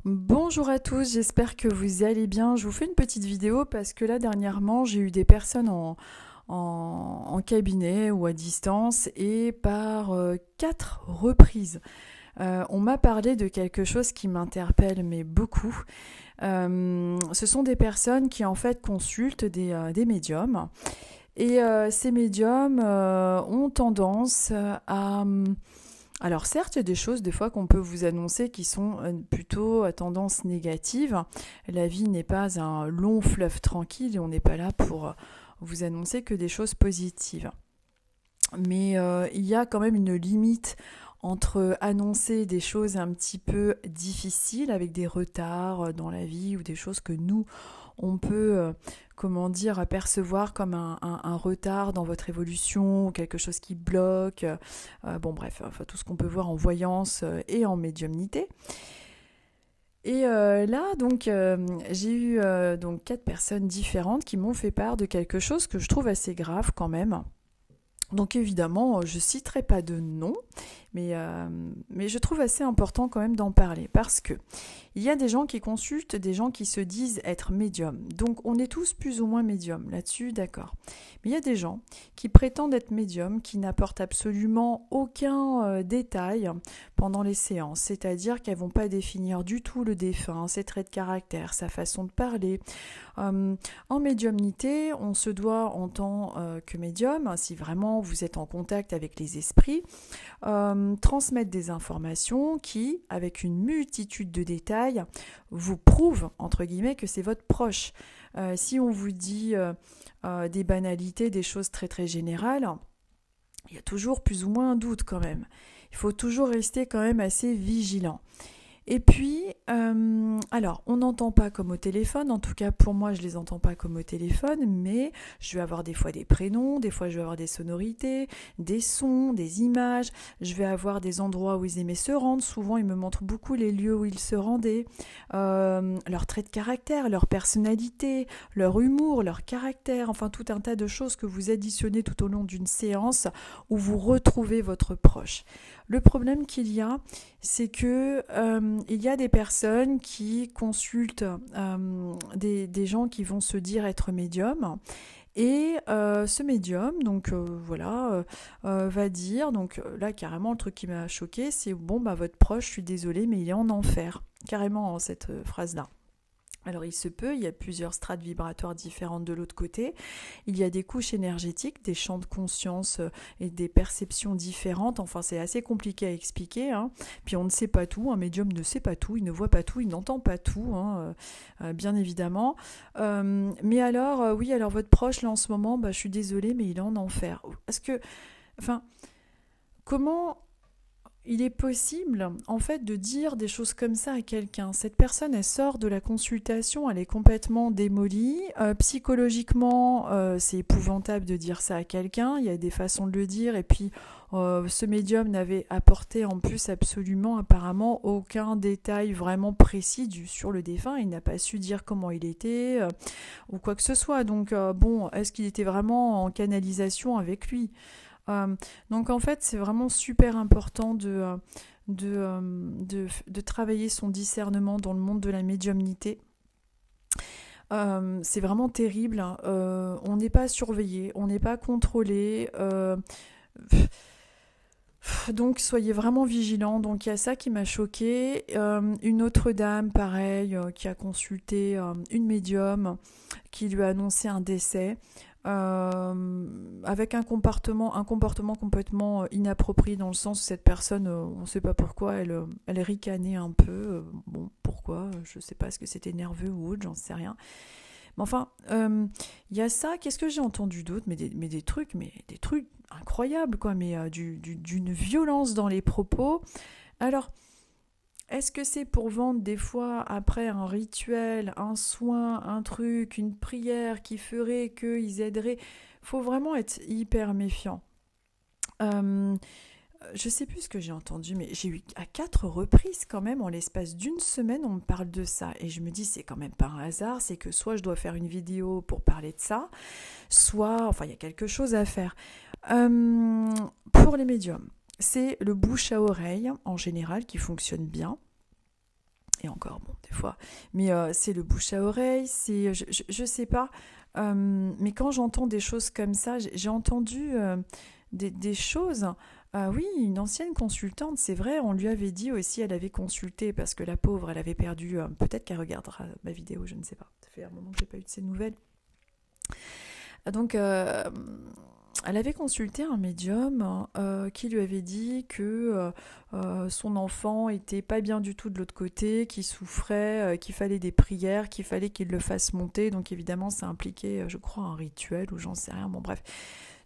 Bonjour à tous, j'espère que vous allez bien. Je vous fais une petite vidéo parce que là dernièrement j'ai eu des personnes en cabinet ou à distance et par 4 reprises. On m'a parlé de quelque chose qui m'interpelle mais beaucoup. Ce sont des personnes qui en fait consultent des médiums et ces médiums ont tendance à alors certes, il y a des choses des fois qu'on peut vous annoncer qui sont plutôt à tendance négative. La vie n'est pas un long fleuve tranquille et on n'est pas là pour vous annoncer que des choses positives. Mais il y a quand même une limite entre annoncer des choses un petit peu difficiles avec des retards dans la vie ou des choses que nous, on peut, comment dire, apercevoir comme un retard dans votre évolution ou quelque chose qui bloque. Bon bref, enfin, tout ce qu'on peut voir en voyance et en médiumnité. Et là, donc, j'ai eu donc 4 personnes différentes qui m'ont fait part de quelque chose que je trouve assez grave quand même. Donc évidemment, je citerai pas de nom, mais je trouve assez important quand même d'en parler parce que il y a des gens qui consultent, des gens qui se disent être médiums. Donc on est tous plus ou moins médiums là-dessus, d'accord. Mais il y a des gens qui prétendent être médiums, qui n'apportent absolument aucun détail pendant les séances, c'est-à-dire qu'elles vont pas définir du tout le défunt, ses traits de caractère, sa façon de parler. En médiumnité, on se doit en tant que médium, si vraiment vous êtes en contact avec les esprits, transmettre des informations qui, avec une multitude de détails, vous prouvent, entre guillemets, que c'est votre proche. Si on vous dit des banalités, des choses très très générales, il y a toujours plus ou moins un doute quand même. Il faut toujours rester quand même assez vigilant. Et puis, alors, on n'entend pas comme au téléphone, en tout cas pour moi je les entends pas comme au téléphone, mais je vais avoir des fois des prénoms, des fois je vais avoir des sonorités, des sons, des images, je vais avoir des endroits où ils aimaient se rendre, souvent ils me montrent beaucoup les lieux où ils se rendaient, leurs traits de caractère, leur personnalité, leur humour, leur caractère, enfin tout un tas de choses que vous additionnez tout au long d'une séance où vous retrouvez votre proche. Le problème qu'il y a, c'est que il y a des personnes qui consultent des gens qui vont se dire être médiums. Et ce médium, donc voilà, va dire, donc là carrément le truc qui m'a choqué, c'est bon bah votre proche, je suis désolée, mais il est en enfer, carrément cette phrase-là. Alors il se peut, il y a plusieurs strates vibratoires différentes de l'autre côté, il y a des couches énergétiques, des champs de conscience et des perceptions différentes, enfin c'est assez compliqué à expliquer, hein. Puis on ne sait pas tout, un médium ne sait pas tout, il ne voit pas tout, il n'entend pas tout, hein, bien évidemment. Mais alors, oui, alors votre proche là en ce moment, bah, je suis désolée, mais il est en enfer. Parce que, enfin, comment il est possible, en fait, de dire des choses comme ça à quelqu'un. Cette personne, elle sort de la consultation, elle est complètement démolie. Psychologiquement, c'est épouvantable de dire ça à quelqu'un. Il y a des façons de le dire. Et puis, ce médium n'avait apporté en plus absolument, apparemment, aucun détail vraiment précis sur le défunt. Il n'a pas su dire comment il était ou quoi que ce soit. Donc, bon, est-ce qu'il était vraiment en canalisation avec lui ? Euh, donc en fait, c'est vraiment super important de travailler son discernement dans le monde de la médiumnité. C'est vraiment terrible, hein. On n'est pas surveillé, on n'est pas contrôlé. Donc soyez vraiment vigilants. Donc il y a ça qui m'a choquée. Une autre dame, pareil, qui a consulté une médium qui lui a annoncé un décès. Avec un comportement complètement inapproprié dans le sens où cette personne, on ne sait pas pourquoi, elle ricanait un peu. Bon, pourquoi je ne sais pas, est-ce que c'était nerveux ou autre, j'en sais rien. Mais enfin, il y a ça. Qu'est-ce que j'ai entendu d'autre, mais des trucs incroyables, quoi, mais d'une violence dans les propos. Alors, est-ce que c'est pour vendre des fois après un rituel, un soin, un truc, une prière qui ferait qu'ils aideraient? Faut vraiment être hyper méfiant. Euh, je sais plus ce que j'ai entendu, mais j'ai eu à 4 reprises quand même, en l'espace d'une semaine, on me parle de ça. Et je me dis, c'est quand même pas un hasard, c'est que soit je dois faire une vidéo pour parler de ça, soit, enfin, il y a quelque chose à faire. Pour les médiums, c'est le bouche à oreille en général qui fonctionne bien. Et encore, bon, des fois. Mais c'est le bouche à oreille, c'est... Je sais pas. Mais quand j'entends des choses comme ça, j'ai entendu des choses... oui, une ancienne consultante, c'est vrai, on lui avait dit aussi, elle avait consulté, parce que la pauvre, elle avait perdu... peut-être qu'elle regardera ma vidéo, je ne sais pas. Ça fait un moment que j'ai pas eu de ses nouvelles. Donc, elle avait consulté un médium qui lui avait dit que son enfant était pas bien du tout de l'autre côté, qu'il souffrait, qu'il fallait des prières, qu'il fallait qu'il le fasse monter. Donc évidemment, ça impliquait, je crois, un rituel ou j'en sais rien. Bon bref,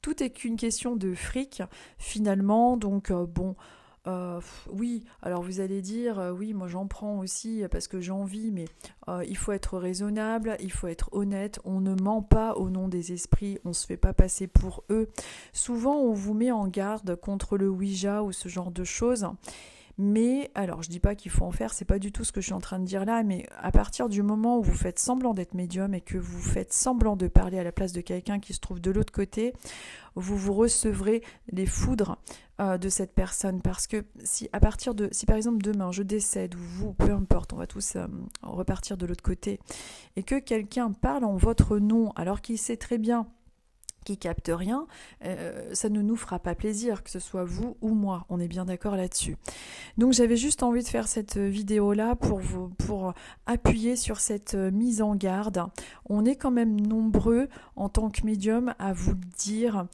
tout est qu'une question de fric finalement. Donc bon. Oui, alors vous allez dire, oui, moi j'en prends aussi parce que j'ai envie, mais il faut être raisonnable, il faut être honnête, on ne ment pas au nom des esprits, on ne se fait pas passer pour eux. Souvent, on vous met en garde contre le Ouija ou ce genre de choses. Mais, alors je dis pas qu'il faut en faire, c'est pas du tout ce que je suis en train de dire là, mais à partir du moment où vous faites semblant d'être médium et que vous faites semblant de parler à la place de quelqu'un qui se trouve de l'autre côté, vous recevrez les foudres de cette personne. Parce que si par exemple demain je décède ou vous, peu importe, on va tous repartir de l'autre côté, et que quelqu'un parle en votre nom alors qu'il sait très bien qui capte rien, ça ne nous fera pas plaisir, que ce soit vous ou moi. On est bien d'accord là-dessus. Donc j'avais juste envie de faire cette vidéo-là pour appuyer sur cette mise en garde. On est quand même nombreux en tant que médium à vous le dire.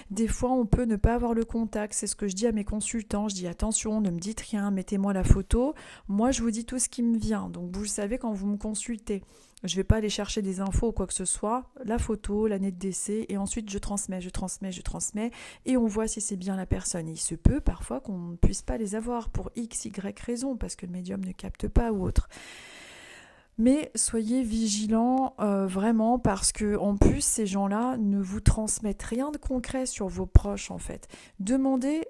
Des fois, on peut ne pas avoir le contact. C'est ce que je dis à mes consultants. Je dis attention, ne me dites rien, mettez-moi la photo. Moi, je vous dis tout ce qui me vient. Donc vous le savez quand vous me consultez. Je ne vais pas aller chercher des infos ou quoi que ce soit, la photo, l'année de décès, et ensuite je transmets, et on voit si c'est bien la personne. Et il se peut parfois qu'on ne puisse pas les avoir pour X, Y raison, parce que le médium ne capte pas ou autre. Mais soyez vigilants vraiment parce que en plus ces gens-là ne vous transmettent rien de concret sur vos proches en fait. Demandez,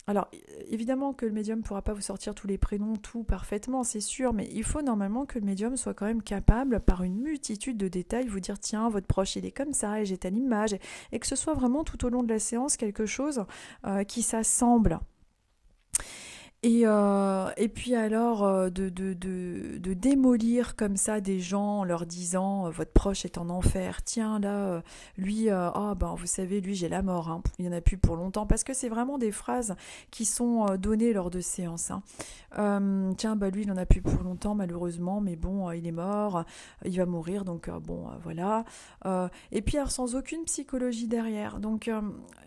alors évidemment que le médium ne pourra pas vous sortir tous les prénoms, tout parfaitement, c'est sûr, mais il faut normalement que le médium soit quand même capable par une multitude de détails vous dire tiens votre proche il est comme ça et j'ai telle image et que ce soit vraiment tout au long de la séance quelque chose qui s'assemble. Et puis alors de démolir comme ça des gens en leur disant votre proche est en enfer, tiens là lui oh ben vous savez lui j'ai la mort hein. Il y en a plus pour longtemps parce que c'est vraiment des phrases qui sont données lors de séances hein. Tiens bah lui il en a plus pour longtemps malheureusement mais bon il est mort, il va mourir donc bon voilà et puis alors sans aucune psychologie derrière donc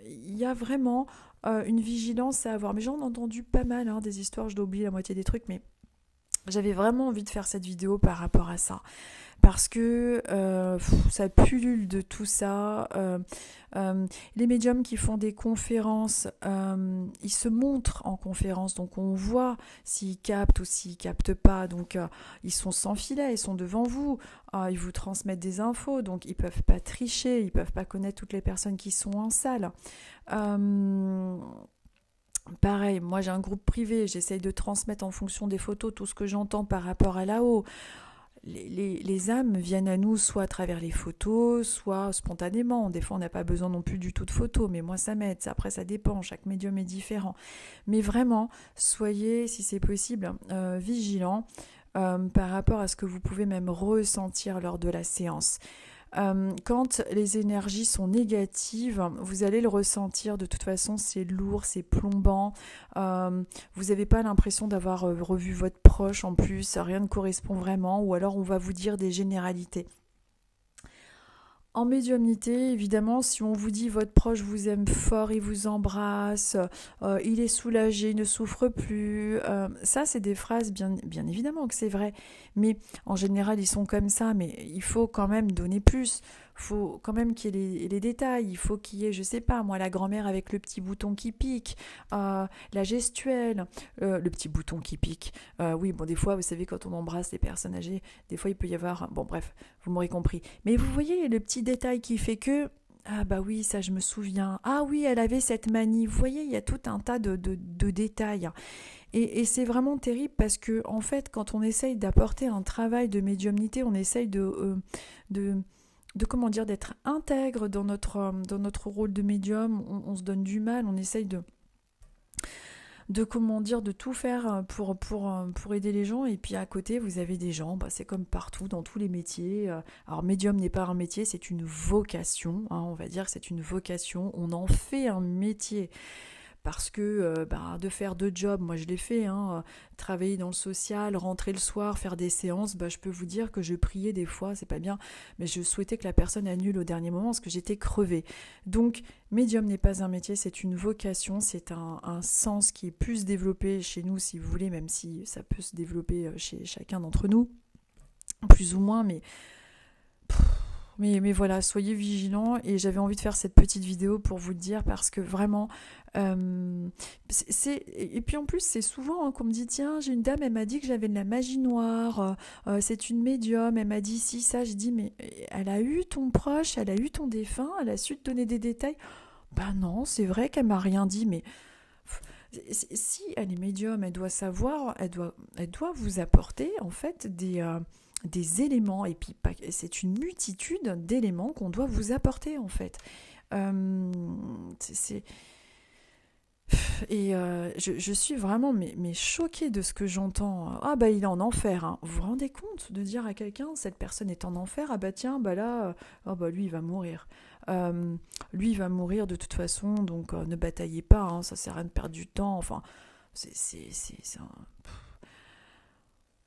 il y a vraiment une vigilance à avoir. Mais j'en ai entendu pas mal hein, des histoires, je dois oublier la moitié des trucs, mais j'avais vraiment envie de faire cette vidéo par rapport à ça. Parce que ça pullule de tout ça. Les médiums qui font des conférences, ils se montrent en conférence, donc on voit s'ils captent ou s'ils captent pas. Donc ils sont sans filet, ils sont devant vous, ils vous transmettent des infos, donc ils peuvent pas tricher, ils peuvent pas connaître toutes les personnes qui sont en salle. Pareil, moi j'ai un groupe privé, j'essaye de transmettre en fonction des photos tout ce que j'entends par rapport à là-haut. Les âmes viennent à nous soit à travers les photos, soit spontanément. Des fois on n'a pas besoin non plus du tout de photos, mais moi ça m'aide, après ça dépend, chaque médium est différent. Mais vraiment, soyez, si c'est possible, vigilants par rapport à ce que vous pouvez même ressentir lors de la séance. Quand les énergies sont négatives, vous allez le ressentir, de toute façon c'est lourd, c'est plombant, vous n'avez pas l'impression d'avoir revu votre proche en plus, rien ne correspond vraiment, ou alors on va vous dire des généralités. En médiumnité, évidemment, si on vous dit votre proche vous aime fort, il vous embrasse, il est soulagé, il ne souffre plus, ça c'est des phrases, bien évidemment que c'est vrai, mais en général ils sont comme ça, mais il faut quand même donner plus. Il faut quand même qu'il y ait les détails, il faut qu'il y ait, je sais pas, moi la grand-mère avec le petit bouton qui pique, la gestuelle, le petit bouton qui pique. Oui, bon, des fois, vous savez, quand on embrasse les personnes âgées, des fois il peut y avoir, bon bref, vous m'aurez compris. Mais vous voyez le petit détail qui fait que, ah bah oui, ça je me souviens, ah oui, elle avait cette manie, vous voyez, il y a tout un tas de détails. Et c'est vraiment terrible parce que, en fait, quand on essaye d'apporter un travail de médiumnité, on essaye comment dire, d'être intègre dans notre rôle de médium, on se donne du mal, on essaye comment dire, de tout faire pour aider les gens. Et puis à côté, vous avez des gens, bah, c'est comme partout, dans tous les métiers. Alors, médium n'est pas un métier, c'est une vocation, hein, on va dire que c'est une vocation. On en fait un métier. Parce que bah, de faire deux jobs, moi je l'ai fait, hein, travailler dans le social, rentrer le soir, faire des séances, bah, je peux vous dire que je priais des fois, c'est pas bien, mais je souhaitais que la personne annule au dernier moment parce que j'étais crevée. Donc, médium n'est pas un métier, c'est une vocation, c'est un sens qui est plus développé chez nous, si vous voulez, même si ça peut se développer chez chacun d'entre nous, plus ou moins, mais voilà, soyez vigilants et j'avais envie de faire cette petite vidéo pour vous le dire parce que vraiment, et puis en plus c'est souvent hein, qu'on me dit tiens j'ai une dame elle m'a dit que j'avais de la magie noire, c'est une médium, elle m'a dit si ça, je dis mais elle a eu ton proche, elle a eu ton défunt, elle a su te donner des détails. Ben non, c'est vrai qu'elle m'a rien dit, mais si elle est médium, elle doit savoir, elle doit vous apporter en fait des éléments, et puis c'est une multitude d'éléments qu'on doit vous apporter en fait. Euh, c'est, je suis vraiment mais choquée de ce que j'entends. Ah bah il est en enfer. Hein. Vous vous rendez compte de dire à quelqu'un, cette personne est en enfer, ah bah tiens, bah là, oh bah lui il va mourir. Lui il va mourir de toute façon, donc ne bataillez pas, hein, ça sert à rien de perdre du temps. Enfin, c'est un...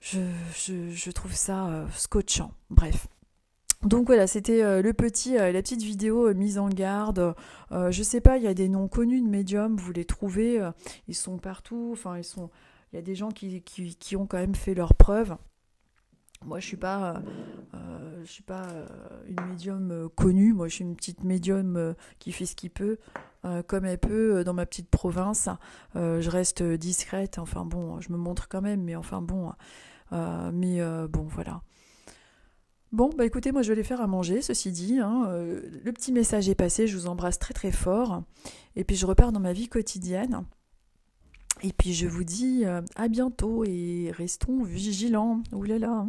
je trouve ça scotchant. Bref. Donc voilà, c'était la petite vidéo mise en garde. Je sais pas, il y a des noms connus de médiums, vous les trouvez, ils sont partout. Enfin, il y a des gens qui ont quand même fait leurs preuves. Moi, je suis pas une médium connue. Moi, je suis une petite médium qui fait ce qu'il peut, comme elle peut, dans ma petite province. Je reste discrète. Enfin bon, je me montre quand même, mais enfin bon. Bon, voilà. Bon, bah écoutez, moi je vais aller faire à manger, ceci dit. Hein, le petit message est passé, je vous embrasse très très fort. Et puis je repars dans ma vie quotidienne. Et puis je vous dis à bientôt et restons vigilants. Ouh là là.